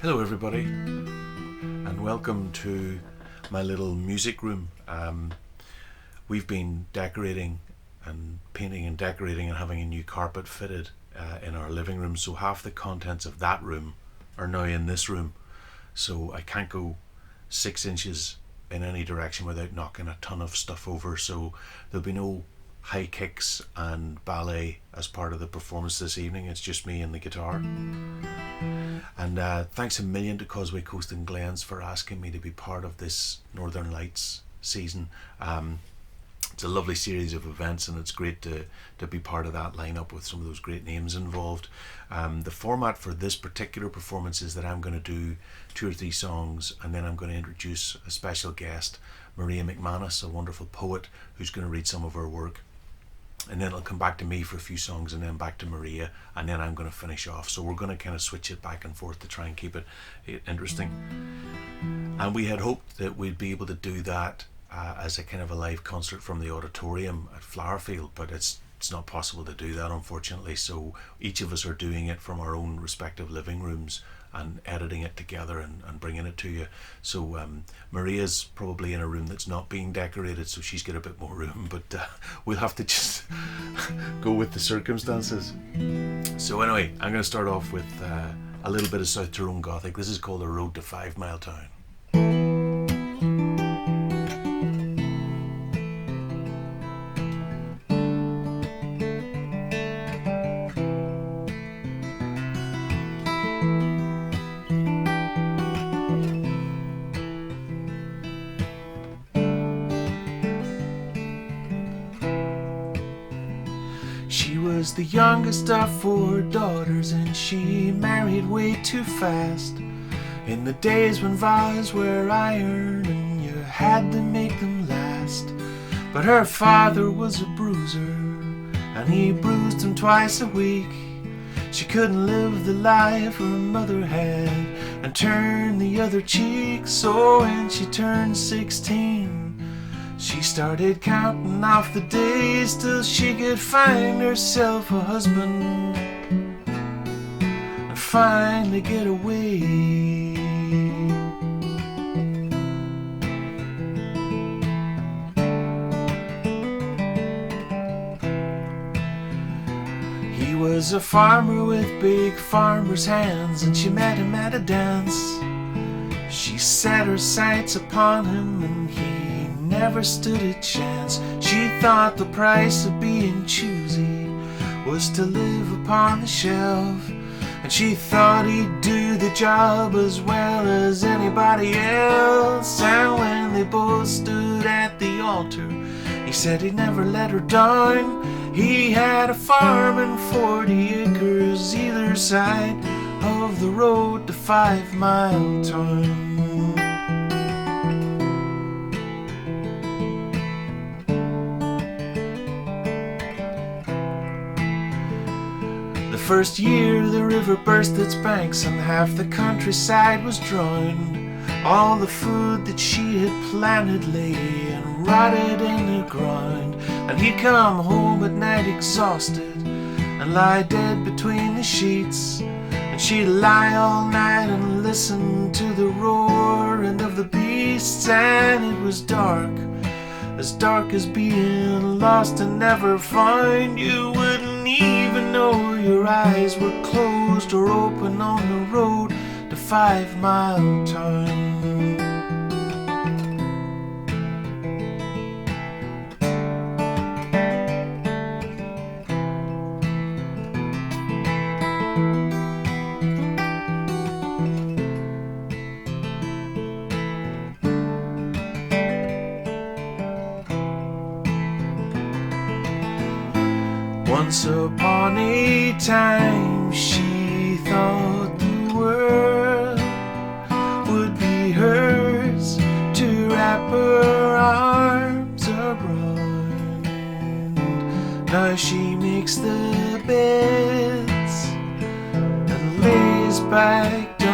Hello everybody, and welcome to my little music room. We've been decorating and painting and decorating and having a new carpet fitted in our living room, so half the contents of that room are now in this room, so I can't go 6 inches in any direction without knocking a ton of stuff over, so there'll be no high kicks and ballet as part of the performance this evening. It's just me and the guitar. And thanks a million to Causeway Coast and Glens for asking me to be part of this Northern Lights season. It's a lovely series of events, and it's great to be part of that lineup with some of those great names involved. The format for this particular performance is that I'm going to do 2 or 3 songs, and then I'm going to introduce a special guest, Maria McManus, a wonderful poet who's going to read some of her work. And then it'll come back to me for a few songs, and then back to Maria, and then I'm going to finish off. So we're going to kind of switch it back and forth to try and keep it interesting. And we had hoped that we'd be able to do that as a kind of a live concert from the auditorium at Flowerfield, but it's not possible to do that, unfortunately. So each of us are doing it from our own respective living rooms and editing it together and bringing it to you. So Maria's probably in a room that's not being decorated, so she's got a bit more room, but we'll have to just go with the circumstances. So anyway, I'm going to start off with a little bit of South Tyrone Gothic. This is called The Road to Fivemiletown. She was the youngest of 4 daughters, and she married way too fast. In the days when vows were iron and you had to make them last. But her father was a bruiser, and he bruised him twice a week. She couldn't live the life her mother had and turn the other cheek. So when she turned 16, she started counting off the days till she could find herself a husband and finally get away. He was a farmer with big farmer's hands, and she met him at a dance. She set her sights upon him, and he never stood a chance. She thought the price of being choosy was to live upon the shelf, and she thought he'd do the job as well as anybody else. And when they both stood at the altar, he said he'd never let her down. He had a farm and 40 acres either side of the road to Fivemiletown. The first year the river burst its banks and half the countryside was drowned. All the food that she had planted lay and rotted in the ground. And he'd come home at night exhausted and lie dead between the sheets. And she'd lie all night and listen to the roaring of the beasts. And it was dark as being lost and never found. You wouldn't even know your eyes were closed or open on the road to Fivemiletown. Once upon a time, she thought the world would be hers to wrap her arms around. Now she makes the beds and lays back down.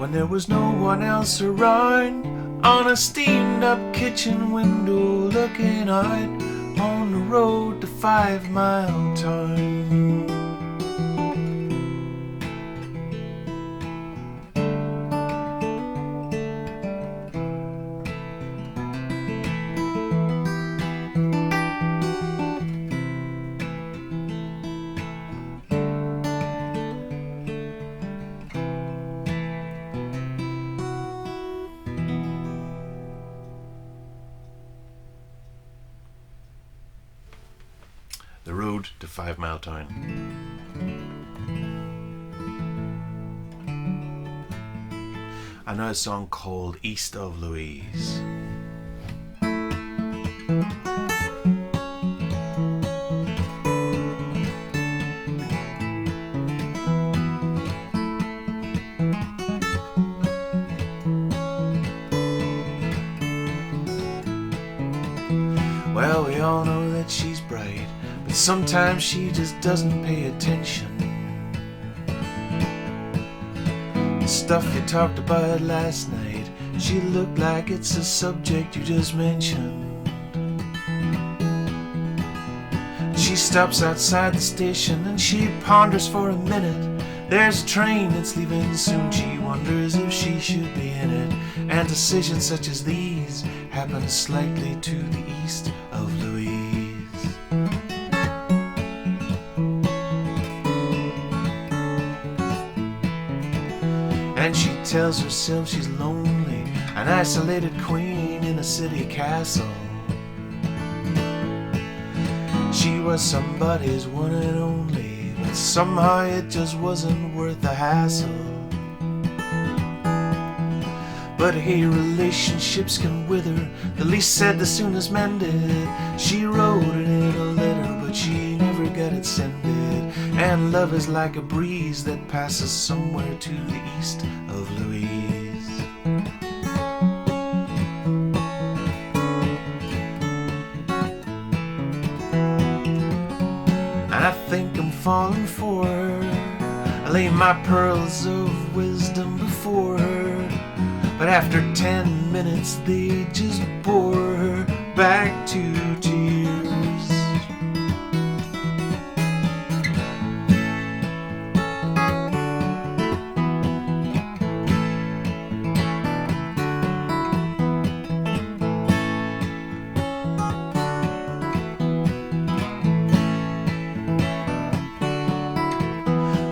when there was no one else around, on a steamed up kitchen window looking out on the road to 5Miletown. The road to 5Miletown. And now a song called East of Louise. Well, we all know that she's bright, but sometimes she just doesn't pay attention. The stuff you talked about last night, she looked like it's a subject you just mentioned. She stops outside the station and she ponders for a minute. There's a train that's leaving soon, she wonders if she should be in it. And decisions such as these happen slightly to the east of Louise. And she tells herself she's lonely, an isolated queen in a city castle. She was somebody's one and only, but somehow it just wasn't worth the hassle. But hey, relationships can wither, the least said the soonest mended. She wrote it in a letter, but she never got it sended. And love is like a breeze that passes somewhere to the east of Louise. And I think I'm falling for her, I lay my pearls of wisdom before her. But after 10 minutes they just bore her back to tears.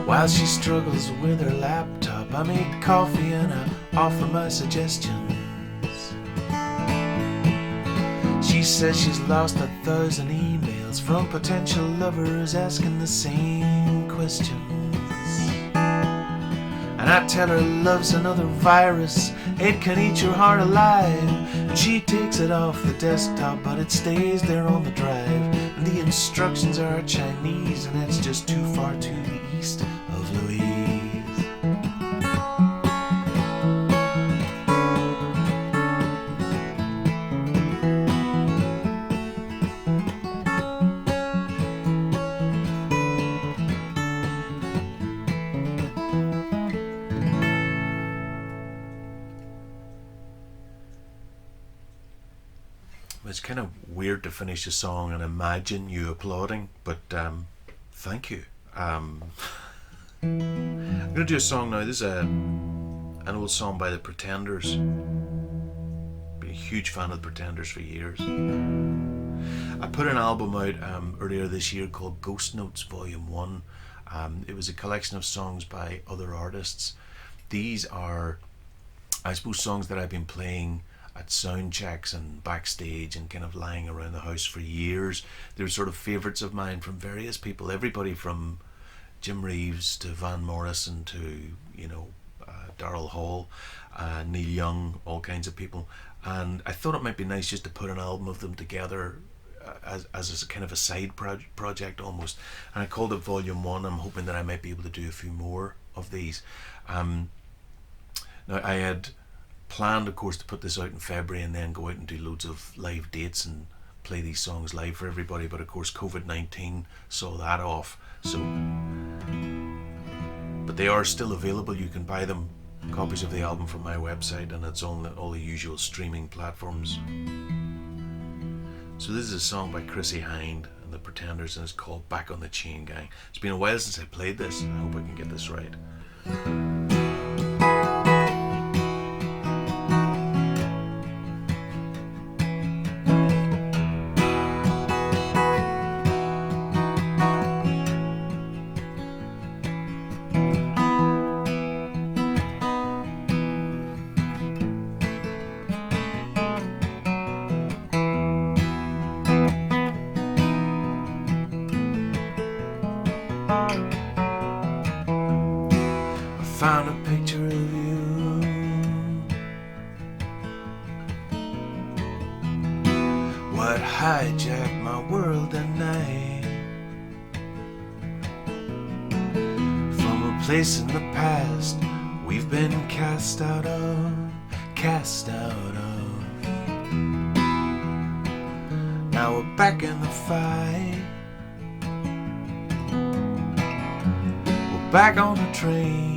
While she struggles with her laptop, I make coffee and I offer my suggestions. She says she's lost 1,000 emails from potential lovers asking the same questions. And I tell her love's another virus, it can eat your heart alive. And she takes it off the desktop, but it stays there on the drive. And the instructions are Chinese, and it's just too far to the east of Louise. It's kind of weird to finish a song and imagine you applauding, but thank you. I'm going to do a song now. This is an old song by the Pretenders. Been a huge fan of the Pretenders for years. I put an album out earlier this year called Ghost Notes Volume 1. It was a collection of songs by other artists. These are, I suppose, songs that I've been playing at sound checks and backstage and kind of lying around the house for years. They're sort of favourites of mine from various people, everybody from Jim Reeves to Van Morrison to, you know, Daryl Hall, Neil Young, all kinds of people. And I thought it might be nice just to put an album of them together as a kind of a side project almost. And I called it Volume 1. I'm hoping that I might be able to do a few more of these. Now I had planned, of course, to put this out in February and then go out and do loads of live dates and play these songs live for everybody, but of course COVID-19 saw that off. So, but they are still available. You can buy them Copies of the album from my website, and it's on all the usual streaming platforms. So this is a song by Chrissy Hind and the Pretenders, and it's called Back on the Chain Gang. It's been a while since I played this, and I hope I can get this right. Found a picture of you, what hijacked my world at night, from a place in the past we've been cast out of. Now we're back in the fight, we're back on the train.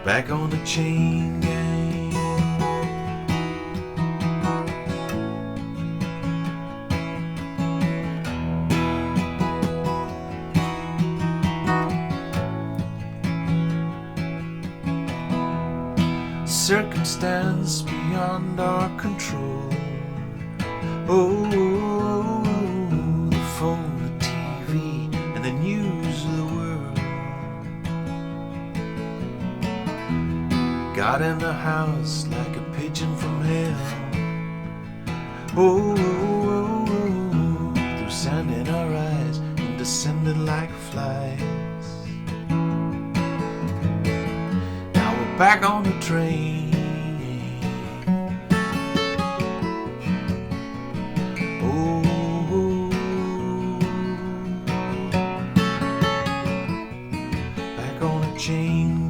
Back on the chain gang. Circumstance beyond our control. Oh, the phone, the TV, and the news of the world. Got in the house like a pigeon from hell. Oh, through sand in our eyes and descended like flies. Now we're back on the train. Oh, back on the chain.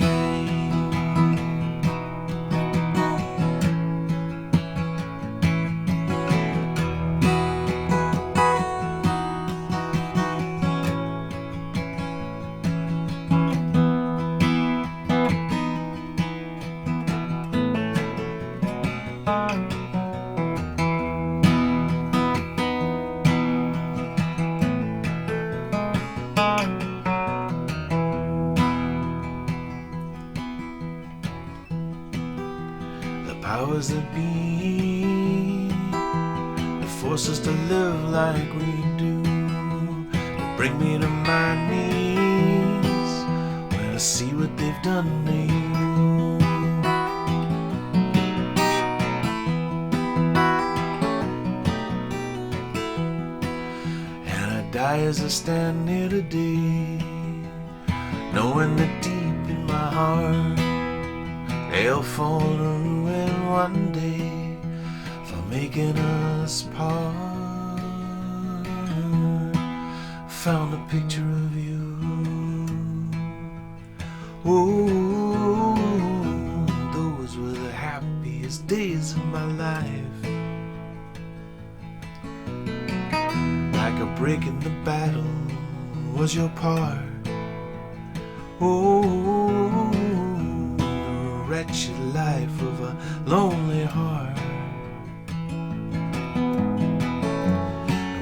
Powers that be, that force us to live like we do, that bring me to my knees when I see what they've done to you. And I die as I stand here today, knowing that deep in my heart they'll fall to ruin one day for making us part. Found a picture of you. Oh, those were the happiest days of my life. Like a break in the battle was your part. Oh, wretched life of a lonely heart.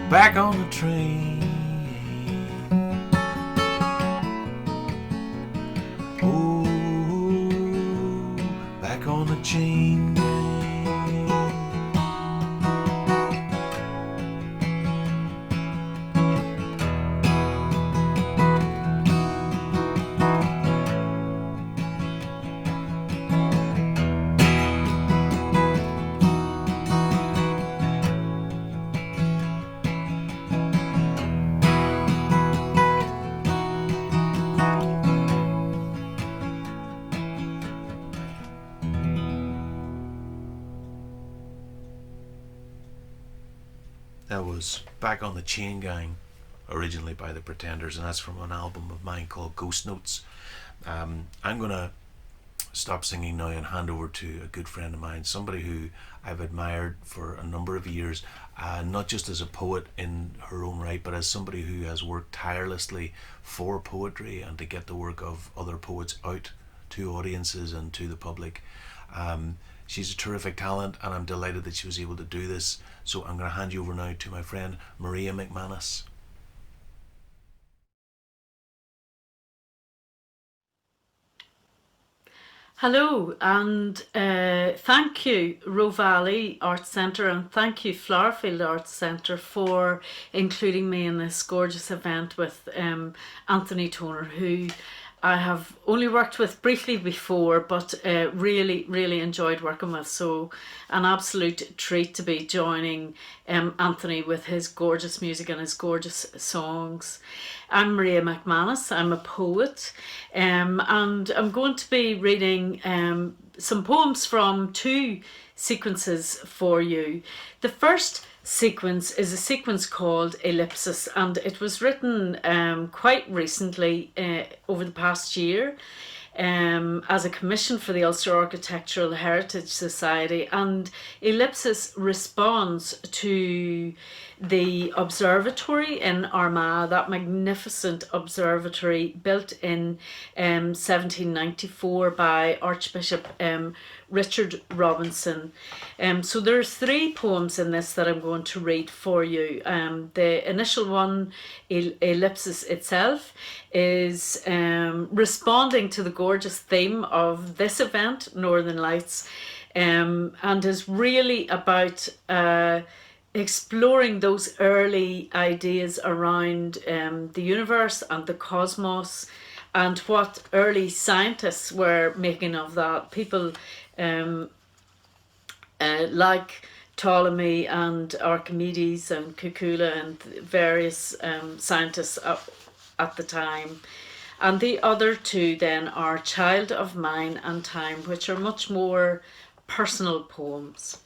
Back on the train. Oh, back on the chain gang. That was Back on the Chain Gang, originally by the Pretenders, and that's from an album of mine called Ghost Notes. I'm gonna stop singing now and hand over to a good friend of mine, somebody who I've admired for a number of years, not just as a poet in her own right, but as somebody who has worked tirelessly for poetry and to get the work of other poets out to audiences and to the public. She's a terrific talent, and I'm delighted that she was able to do this. So I'm going to hand you over now to my friend Maria McManus. Hello, and thank you Roe Valley Arts Centre, and thank you Flowerfield Arts Centre for including me in this gorgeous event with Anthony Toner, who I have only worked with briefly before, but really, really enjoyed working with. So an absolute treat to be joining Anthony with his gorgeous music and his gorgeous songs. I'm Maria McManus, I'm a poet, and I'm going to be reading some poems from two sequences for you. The first sequence is a sequence called Ellipsis, and it was written quite recently over the past year as a commission for the Ulster Architectural Heritage Society, and Ellipsis responds to the observatory in Armagh, that magnificent observatory built in 1794 by Archbishop Richard Robinson. So there's three poems in this that I'm going to read for you. The initial one, Ellipsis itself, is responding to the gorgeous theme of this event, Northern Lights, and is really about exploring those early ideas around the universe and the cosmos, and what early scientists were making of that. People like Ptolemy and Archimedes and Kekula and various scientists at the time. And the other two then are Child of Mine and Time, which are much more personal poems.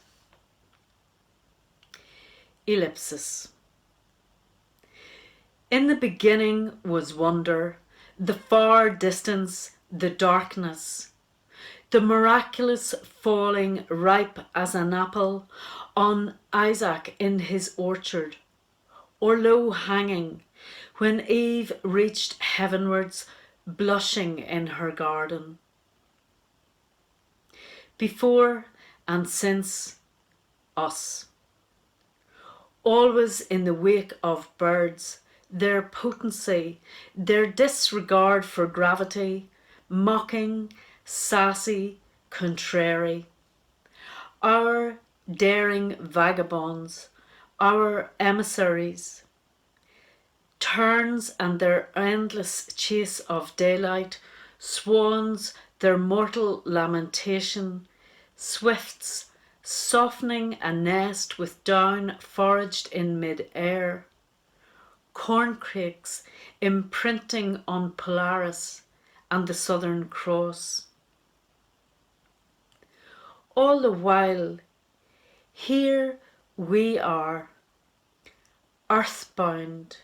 Ellipsis. In the beginning was wonder, the far distance, the darkness, the miraculous falling ripe as an apple on Isaac in his orchard, or low hanging when Eve reached heavenwards, blushing in her garden. Before and since, us. Always in the wake of birds, their potency, their disregard for gravity, mocking, sassy, contrary. Our daring vagabonds, our emissaries, terns and their endless chase of daylight, swans, their mortal lamentation, swifts, softening a nest with down foraged in mid-air, corncrakes imprinting on Polaris and the Southern Cross. All the while, here we are, earthbound,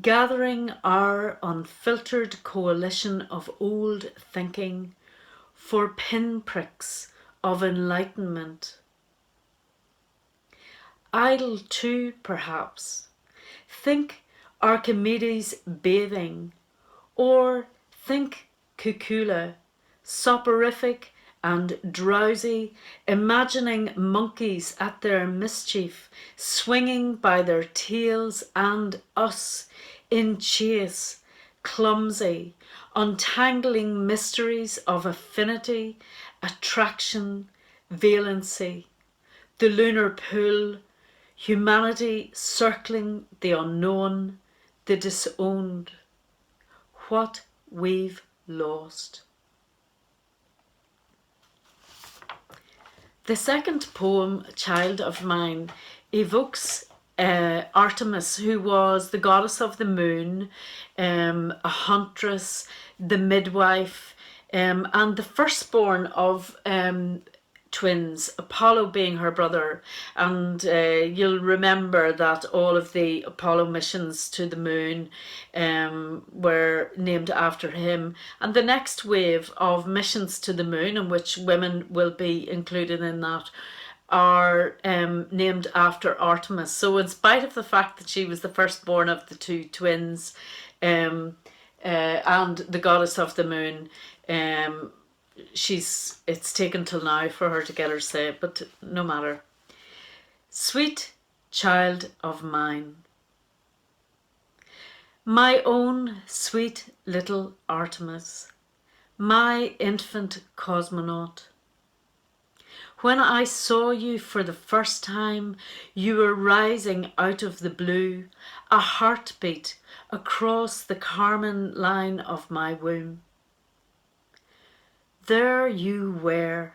gathering our unfiltered coalition of old thinking for pinpricks of enlightenment. Idle too, perhaps. Think Archimedes bathing, or think Kekula, soporific and drowsy, imagining monkeys at their mischief, swinging by their tails, and us in chase, clumsy, untangling mysteries of affinity, attraction, valency, the lunar pool, humanity circling the unknown, the disowned, what we've lost. The second poem, Child of Mine, evokes Artemis, who was the goddess of the moon, a huntress, the midwife, and the firstborn of twins, Apollo being her brother. And you'll remember that all of the Apollo missions to the moon were named after him. And the next wave of missions to the moon, in which women will be included in that, are named after Artemis. So in spite of the fact that she was the firstborn of the two twins and the goddess of the moon, it's taken till now for her to get her say, but no matter. Sweet child of mine, my own sweet little Artemis, my infant cosmonaut. When I saw you for the first time, you were rising out of the blue, a heartbeat across the carmine line of my womb. There you were,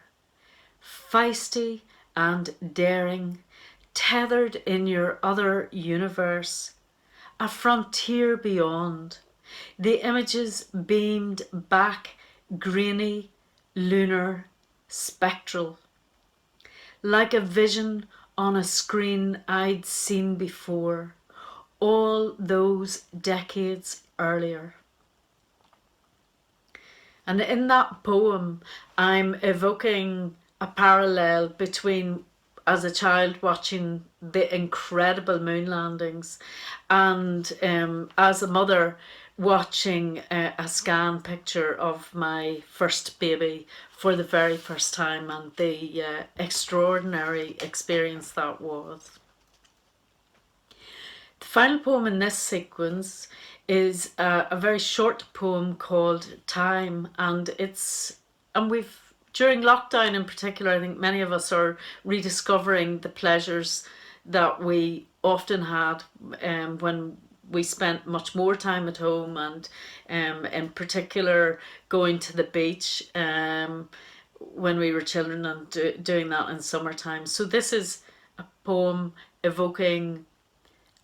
feisty and daring, tethered in your other universe, a frontier beyond. The images beamed back, grainy, lunar, spectral, like a vision on a screen I'd seen before, all those decades earlier. And in that poem, I'm evoking a parallel between, as a child, watching the incredible moon landings and as a mother, watching a scan picture of my first baby for the very first time, and the extraordinary experience that was. The final poem in this sequence is a very short poem called Time, and we've, during lockdown in particular, I think many of us are rediscovering the pleasures that we often had when we spent much more time at home, and in particular going to the beach when we were children, and doing that in summertime. So this is a poem evoking,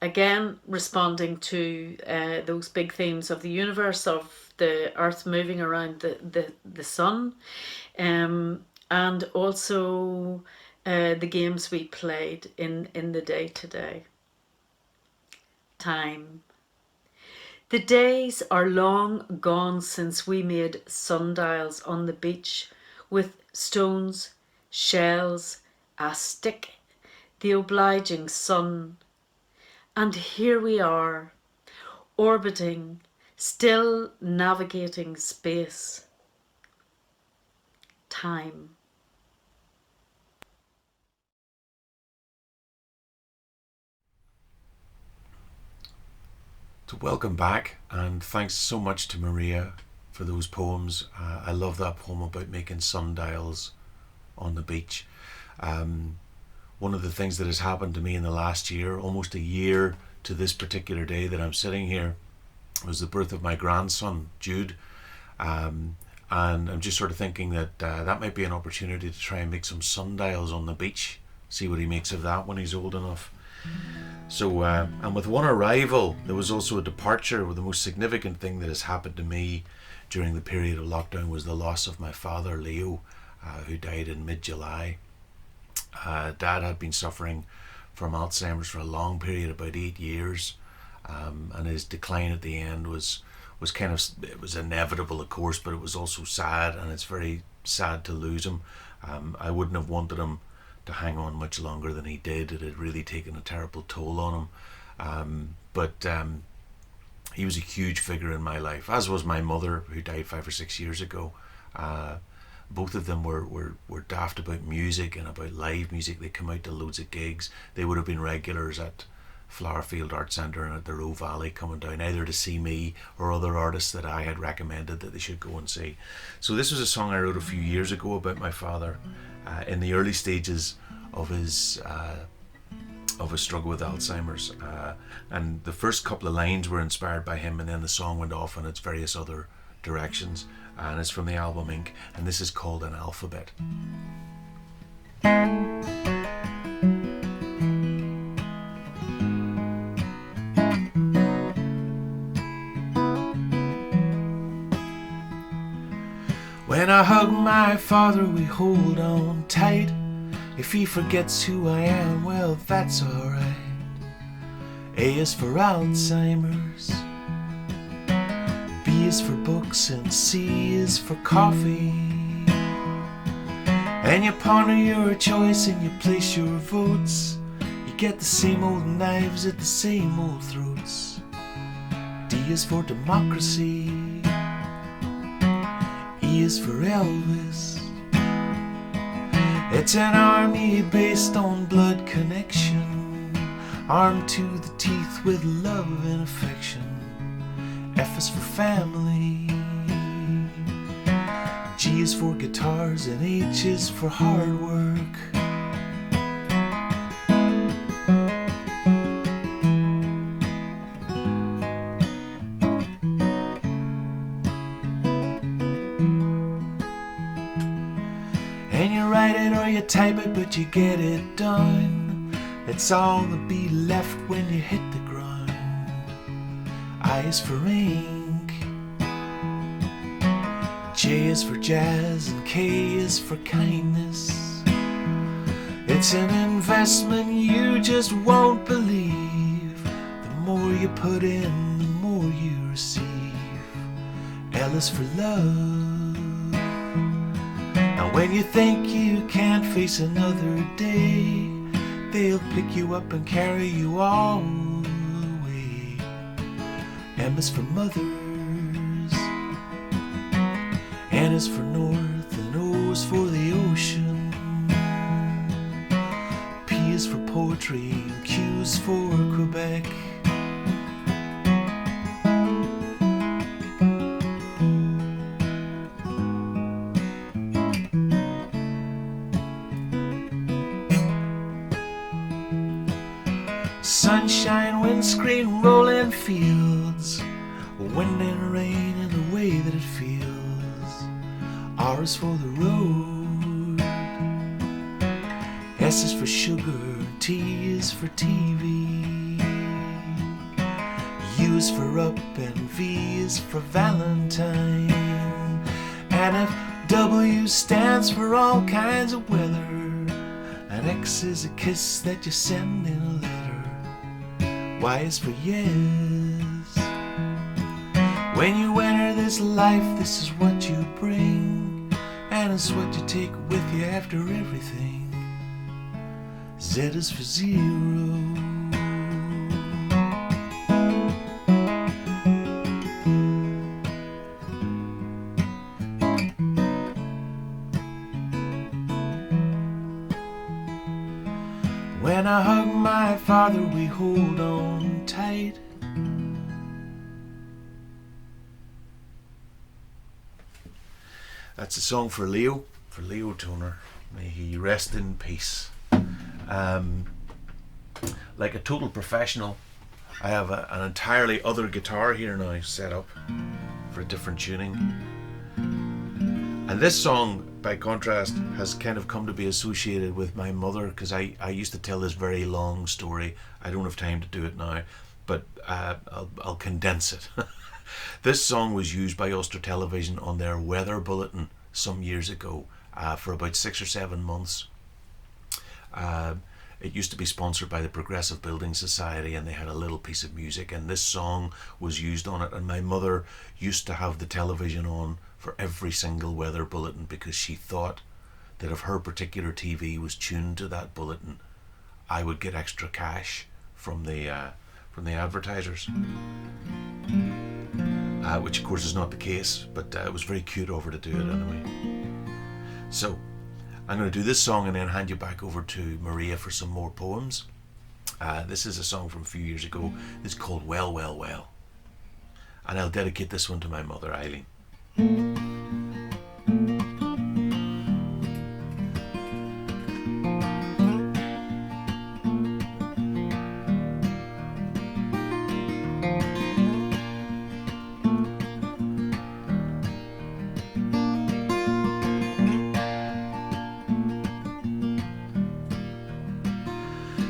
again, responding to those big themes of the universe, of the earth moving around the sun, and also the games we played in the day-to-day. Time. The days are long gone since we made sundials on the beach with stones, shells, a stick, the obliging sun. And here we are, orbiting, still navigating space. Time. So welcome back, and thanks so much to Maria for those poems. I love that poem about making sundials on the beach. One of the things that has happened to me in the last year, almost a year to this particular day that I'm sitting here, was the birth of my grandson, Jude. And I'm just sort of thinking that that might be an opportunity to try and make some sundials on the beach, see what he makes of that when he's old enough. So, and with one arrival, there was also a departure. The most significant thing that has happened to me during the period of lockdown was the loss of my father, Leo, who died in mid-July. Dad had been suffering from Alzheimer's for a long period, about 8 years, and his decline at the end was kind of, it was inevitable, of course, but it was also sad, and it's very sad to lose him. I wouldn't have wanted him to hang on much longer than he did. It had really taken a terrible toll on him, but he was a huge figure in my life, as was my mother, who died 5 or 6 years ago. Both of them were daft about music and about live music. They come out to loads of gigs. They would have been regulars at Flowerfield Arts Centre and at the Roe Valley, coming down either to see me or other artists that I had recommended that they should go and see. So this was a song I wrote a few years ago about my father in the early stages of his struggle with Alzheimer's, and the first couple of lines were inspired by him, and then the song went off in its various other directions, and it's from the album Ink, and this is called An Alphabet. When I hug my father, we hold on tight. If he forgets who I am, well, that's alright. A is for Alzheimer's, B is for books, and C is for coffee. And you ponder your choice and you place your votes. You get the same old knives at the same old throats. D is for democracy, E is for Elvis. It's an army based on blood connection, armed to the teeth with love and affection. F is for family, G is for guitars, and H is for hard work. And you write it or you type it, but you get it done. That's all that'll be left when you hit the ground. I is for ink, J is for jazz, and K is for kindness. It's an investment you just won't believe. The more you put in, the more you receive. L is for love. And when you think you can't face another day, they'll pick you up and carry you all the way. M is for mothers, N is for north, and O is for the ocean. P is for poetry, and Q is for Quebec. Sunshine, windscreen, rolling fields, wind and rain and the way that it feels. R is for the road, S is for sugar, T is for TV, U is for up, and V is for Valentine. And if W stands for all kinds of weather, and X is a kiss that you send in a letter. Y is for yes. When you enter this life, this is what you bring, and it's what you take with you after everything. Z is for zero. When I hug my father, we hold on tight. That's a song for Leo Toner. May he rest in peace. Like a total professional, I have an entirely other guitar here now set up for a different tuning. And this song, by contrast, has kind of come to be associated with my mother, because I used to tell this very long story. I don't have time to do it now, but I'll condense it. This song was used by Ulster Television on their weather bulletin some years ago for about 6 or 7 months. It used to be sponsored by the Progressive Building Society, and they had a little piece of music, and this song was used on it. And my mother used to have the television on for every single weather bulletin, because she thought that if her particular TV was tuned to that bulletin, I would get extra cash from the advertisers, which of course is not the case, but it was very cute of her to do it anyway. So I'm going to do this song and then hand you back over to Maria for some more poems. This is a song from a few years ago. It's called Well, Well, Well, and I'll dedicate this one to my mother, Eileen.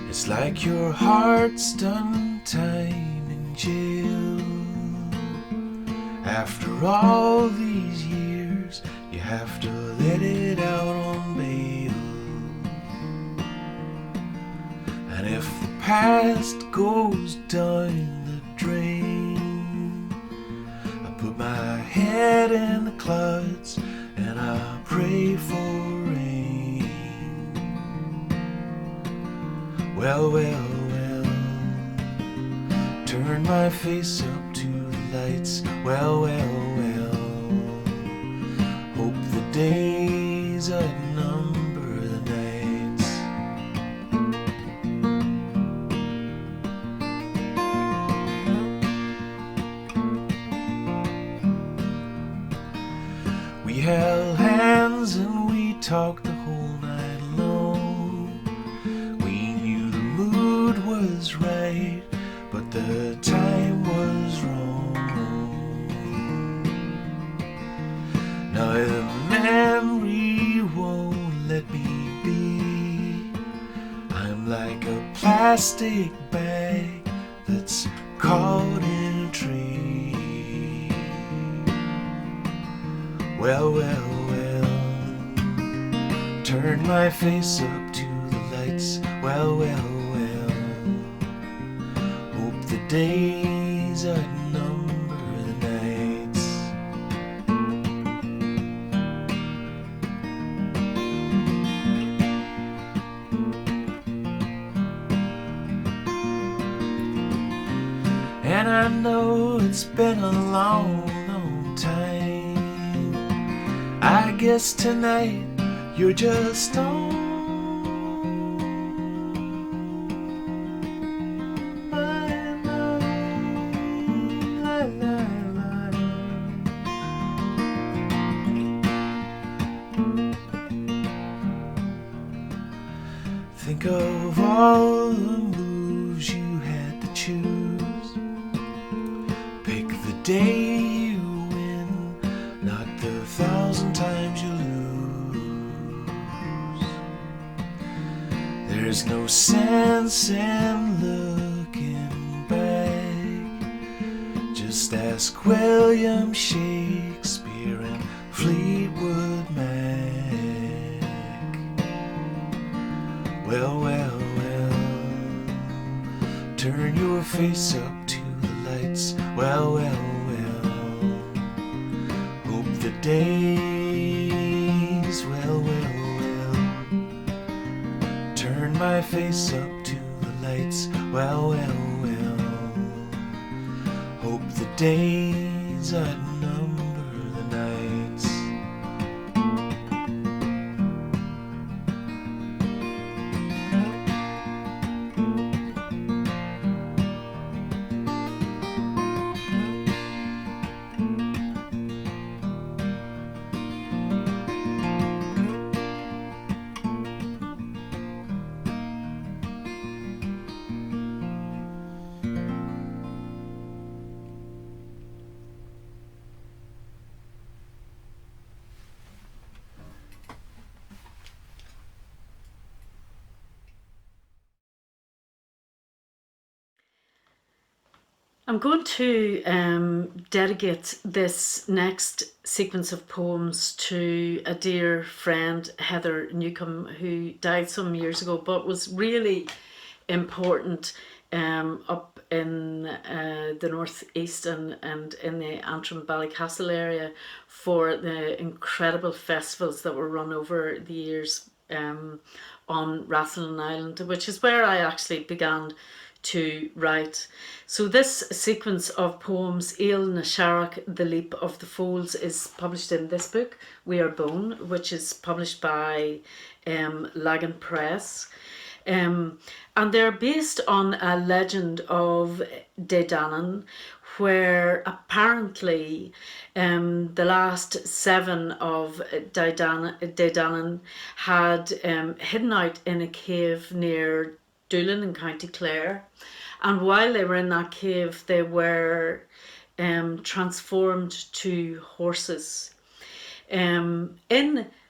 It's like your heart's done time in jail, After all these years, you have to let it out on bail. And if the past goes down the drain, I put my head in the clouds and I pray for rain. Well, well, well, turn my face up to the lights. Well, well, well, hope the days outnumber the nights. We held hands and we talked the whole night long. We knew the mood was right, but the time was wrong. Now the memory won't let me be. I'm like a plastic bag that's caught in a tree. Well, well, well, turn my face up to the lights. Well, well, well, hope the days outnumber the nights. And I know it's been a long, long time. I guess tonight you're just on my mind. La, la, la. Think of all the moves you had to choose. Pick the day you win, not the 1,000 times you lose. There's no sense in looking back. Just ask William Shakespeare and Fleetwood Mac. Well, well, well, turn your face up to the lights. Well, well, well, hope the days, well, well, well, turn my face up to the lights. Well, well, well, hope the days outnumber the nights. I'm going to dedicate this next sequence of poems to a dear friend, Heather Newcomb, who died some years ago, but was really important up in the northeast and in the Antrim Ballycastle area for the incredible festivals that were run over the years on Rathlin Island, which is where I actually began to write. So this sequence of poems, Ail na Sharach, The Leap of the Folds, is published in this book, We Are Bone, which is published by Lagan Press. And they're based on a legend of Dedanan, where apparently the last 7 of Dedanan had hidden out in a cave near Doolin in County Clare, and while they were in that cave they were transformed to horses. In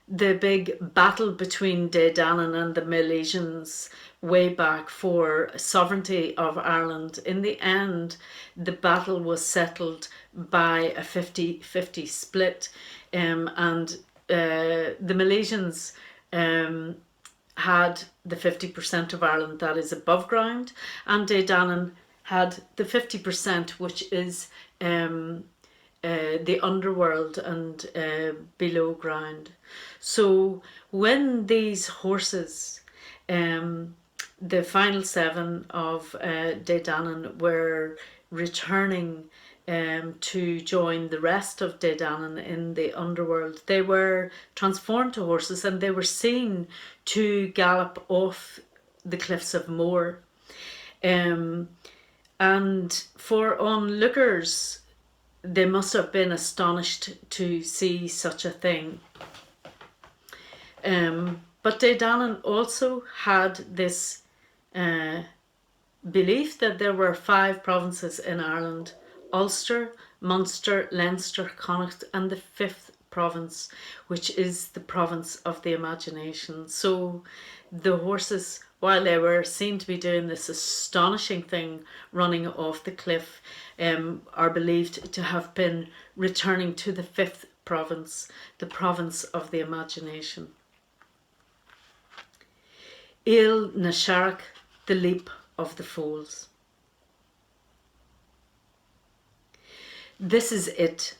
the big battle between Daedanan and the Milesians way back for sovereignty of Ireland. In the end, the battle was settled by a 50-50 split, and the Milesians had the 50% of Ireland that is above ground, and Daedanan had the 50%, which is the underworld and below ground. So when these horses, the final 7 of Daedanan, were returning to join the rest of Daedanan in the underworld, they were transformed to horses, and they were seen to gallop off the cliffs of Moher. And for onlookers, they must have been astonished to see such a thing. But Daedanan also had this belief that there were 5 provinces in Ireland: Ulster, Munster, Leinster, Connacht, and the 5th province, which is the province of the imagination. So the horses, while they were seen to be doing this astonishing thing, running off the cliff, are believed to have been returning to the 5th province, the province of the imagination. Il na Sharach, the leap of the foals. This is it.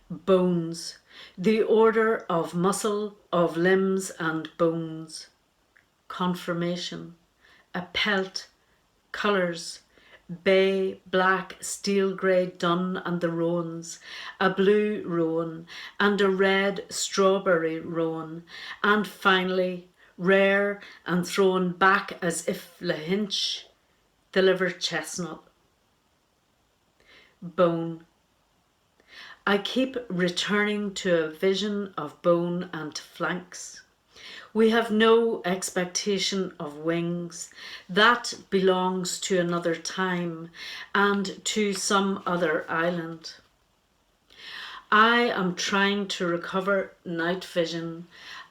Bones, the order of muscle, of limbs and bones. Conformation, a pelt, colours, bay, black, steel grey dun and the roans, a blue roan and a red strawberry roan, and finally, rare and thrown back as if lahinch, the liver chestnut. Bone. I keep returning to a vision of bone and flanks. We have no expectation of wings. That belongs to another time and to some other island. I am trying to recover night vision.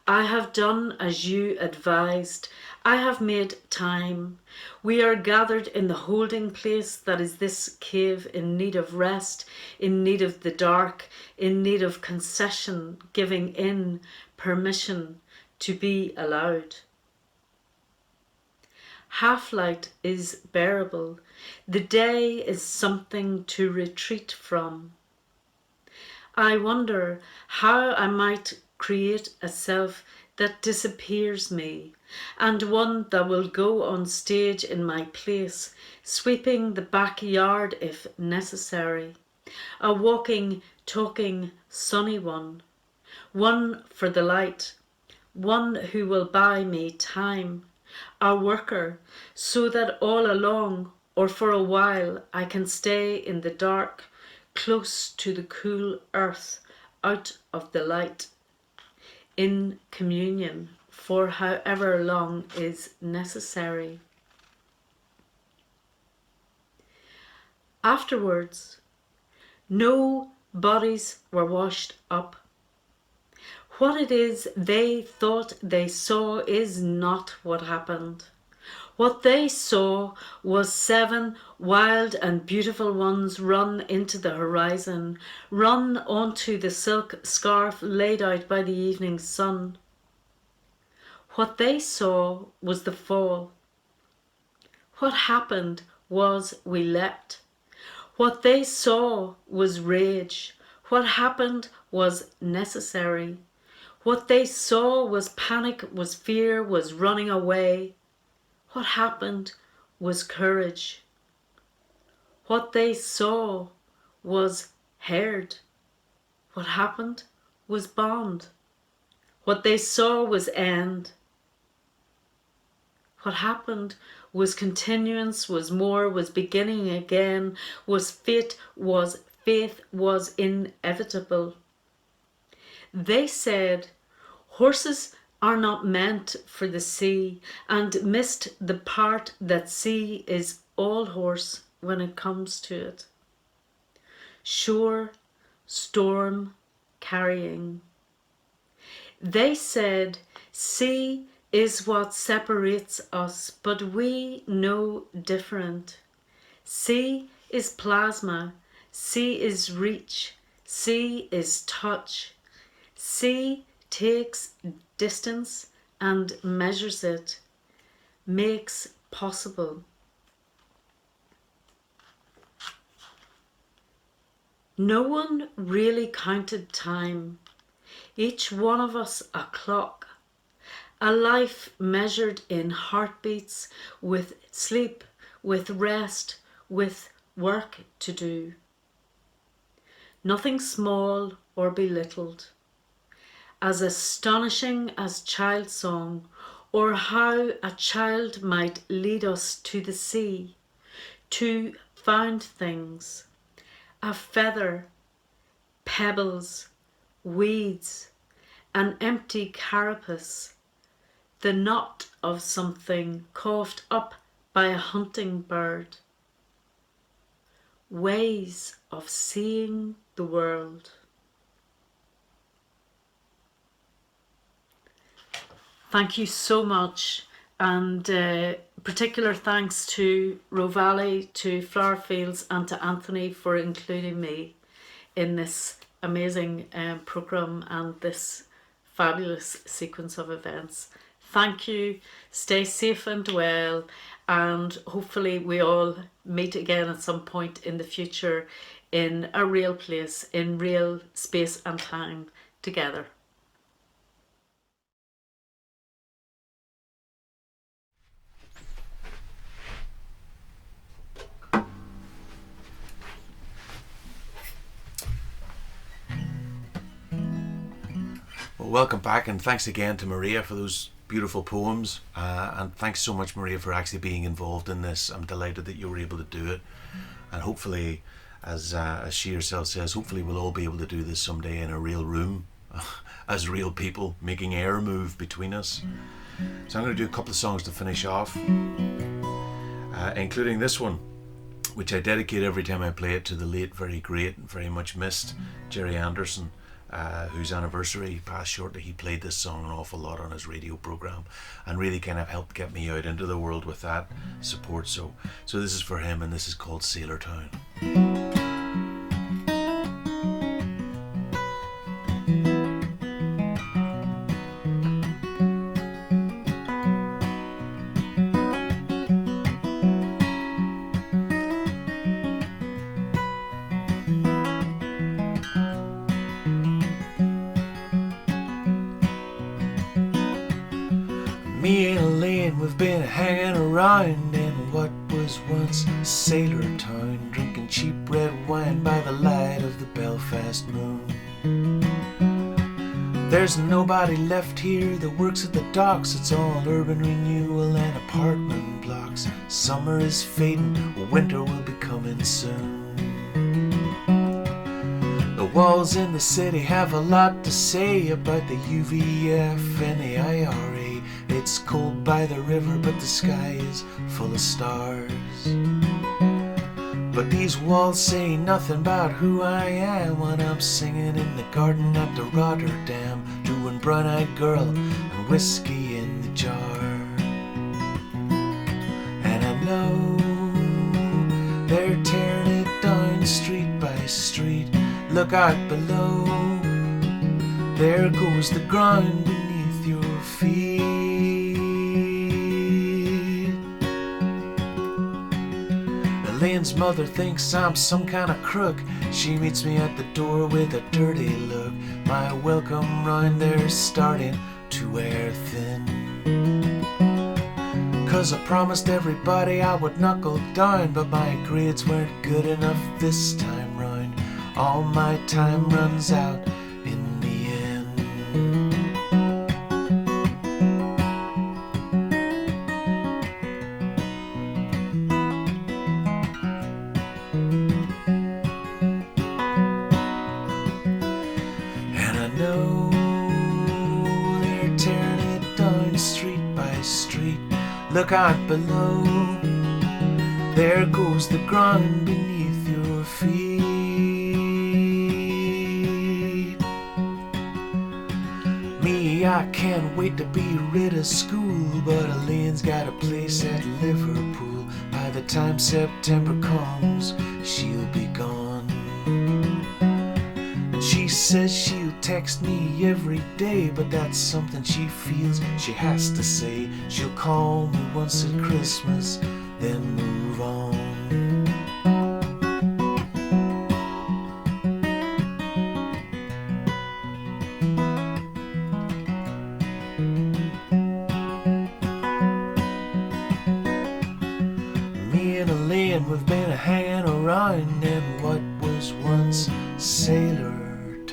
I have done as you advised. I have made time. We are gathered in the holding place that is this cave, in need of rest, in need of the dark, in need of concession, giving in, permission to be allowed. Half-light is bearable. The day is something to retreat from. I wonder how I might create a self that disappears me, and one that will go on stage in my place, sweeping the backyard if necessary. A walking, talking, sunny one for the light, one who will buy me time, a worker, so that all along or for a while I can stay in the dark, close to the cool earth, out of the light, in communion for however long is necessary. Afterwards, no bodies were washed up. What it is they thought they saw is not what happened. What they saw was 7 wild and beautiful ones run into the horizon, run onto the silk scarf laid out by the evening sun. What they saw was the fall. What happened was we leapt. What they saw was rage. What happened was necessary. What they saw was panic, was fear, was running away. What happened was courage. What they saw was heard. What happened was bond. What they saw was end. What happened was continuance, was more, was beginning again, was fate, was faith, was inevitable. They said, horses are not meant for the sea, and missed the part that sea is all horse when it comes to it. Shore, storm, carrying. They said, sea is what separates us, but we know different. Sea is plasma, sea is reach, sea is touch. Sea takes distance and measures it, makes possible. No one really counted time. Each one of us a clock. A life measured in heartbeats, with sleep, with rest, with work to do. Nothing small or belittled. As astonishing as child song, or how a child might lead us to the sea, to found things. A feather, pebbles, weeds, an empty carapace, the knot of something coughed up by a hunting bird. Ways of seeing the world. Thank you so much, and particular thanks to Rovali, to Flowerfields, and to Anthony for including me in this amazing programme and this fabulous sequence of events. Thank you, stay safe and well, and hopefully we all meet again at some point in the future in a real place, in real space and time together. Well, welcome back, and thanks again to Maria for those beautiful poems, and thanks so much, Maria, for actually being involved in this. I'm delighted that you were able to do it, and hopefully, as she herself says, hopefully we'll all be able to do this someday in a real room as real people, making air move between us. So I'm going to do a couple of songs to finish off, including this one, which I dedicate every time I play it to the late, very great and very much missed Jerry Anderson, whose anniversary passed shortly. He played this song an awful lot on his radio program and really kind of helped get me out into the world with that support. So this is for him, and this is called Sailortown. Me and Elaine, we've been hanging around in what was once Sailortown, drinking cheap red wine by the light of the Belfast moon. There's nobody left here that works at the docks. It's all urban renewal and apartment blocks. Summer is fading, winter will be coming soon. The walls in the city have a lot to say about the UVF and the IRA. It's cold by the river, but the sky is full of stars. But these walls say nothing about who I am when I'm singing in the garden at the Rotterdam, doing Brown-Eyed Girl and whiskey in the jar. And I know they're tearing it down street by street. Look out below, there goes the ground beneath your feet. Elaine's mother thinks I'm some kind of crook. She meets me at the door with a dirty look. My welcome round there's starting to wear thin. 'Cause I promised everybody I would knuckle down, but my grades weren't good enough this time round. All my time runs out in the end. And I know they're tearing it down street by street. Look out below, there goes the ground beneath your feet. Me I can't wait to be rid of school, but Elaine's got a place at Liverpool. By the time September comes, she'll be gone. And she says she'll text me every day, but that's something she feels she has to say. She'll call me once at Christmas, then move on. We've been hanging around in what was once Sailortown.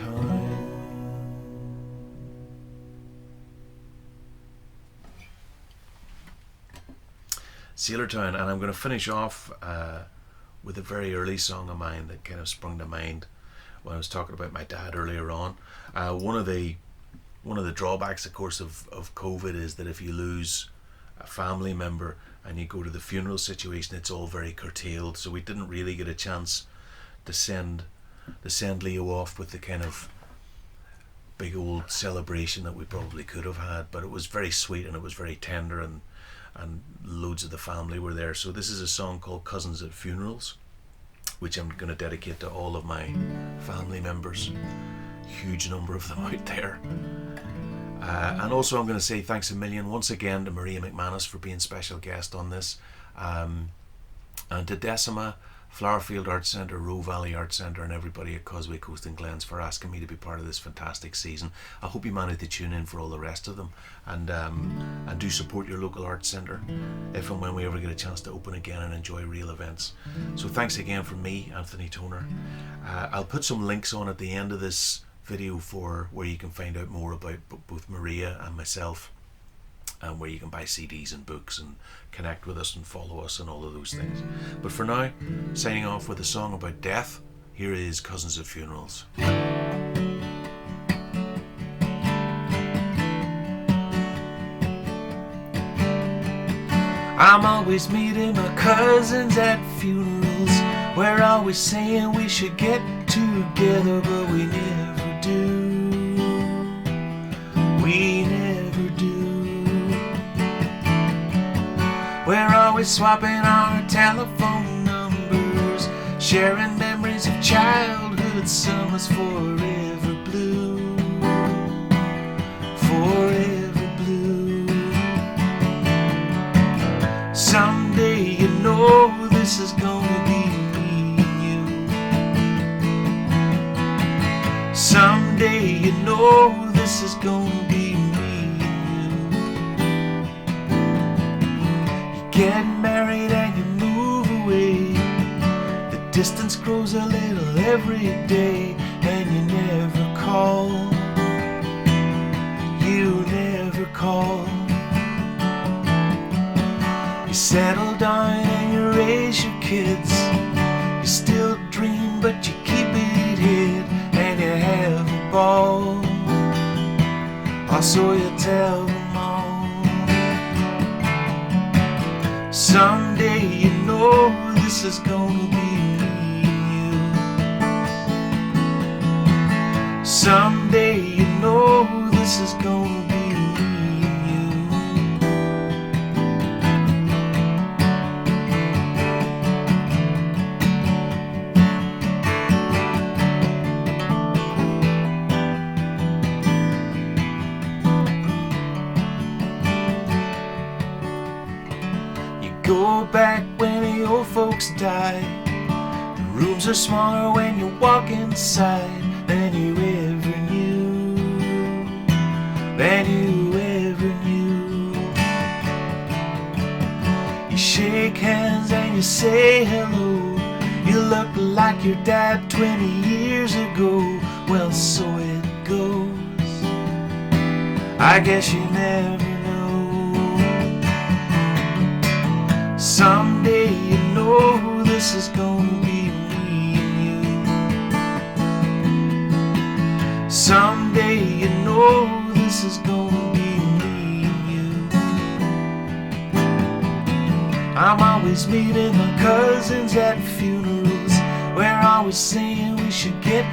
Sailortown, and I'm going to finish off with a very early song of mine that kind of sprung to mind when I was talking about my dad earlier on. One of the drawbacks, of course, of COVID is that if you lose a family member and you go to the funeral situation, it's all very curtailed. So we didn't really get a chance to send Leo off with the kind of big old celebration that we probably could have had. But it was very sweet and it was very tender, and loads of the family were there. So this is a song called Cousins at Funerals, which I'm going to dedicate to all of my family members. Huge number of them out there. And also I'm going to say thanks a million once again to Maria McManus for being special guest on this, and to Decima, Flowerfield Arts Centre, Roe Valley Arts Centre, and everybody at Causeway, Coast and Glens for asking me to be part of this fantastic season. I hope you manage to tune in for all the rest of them, and do support your local arts centre if and when we ever get a chance to open again and enjoy real events. So thanks again from me, Anthony Toner. I'll put some links on at the end of this video for where you can find out more about both Maria and myself, and where you can buy CDs and books and connect with us and follow us and all of those things. But for now, signing off with a song about death, here is Cousins at Funerals. I'm always meeting my cousins at funerals. We're always saying we should get together, but we never do. We never do. We're always swapping our telephone numbers, sharing memories of childhood summers. Forever blue, forever blue. Someday you know this is gonna be me and you. Someday you know this is gonna be me and you. You get married and you move away. The distance grows a little every day, and you never call. You never call. You settle down and you raise your kids. You still dream but you keep it hid, and you have a ball. Also you tell them all. Someday you know this is gonna be me and you. Someday you know this is gonna be me and go back when the old folks die. The rooms are smaller when you walk inside than you ever knew, than you ever knew. You shake hands and you say hello. You look like your dad 20 years ago. Well, so it goes. I guess you never know. Someday you know this is gonna be me and you. Someday you know this is gonna be me and you. I'm always meeting my cousins at funerals. We're always saying we should get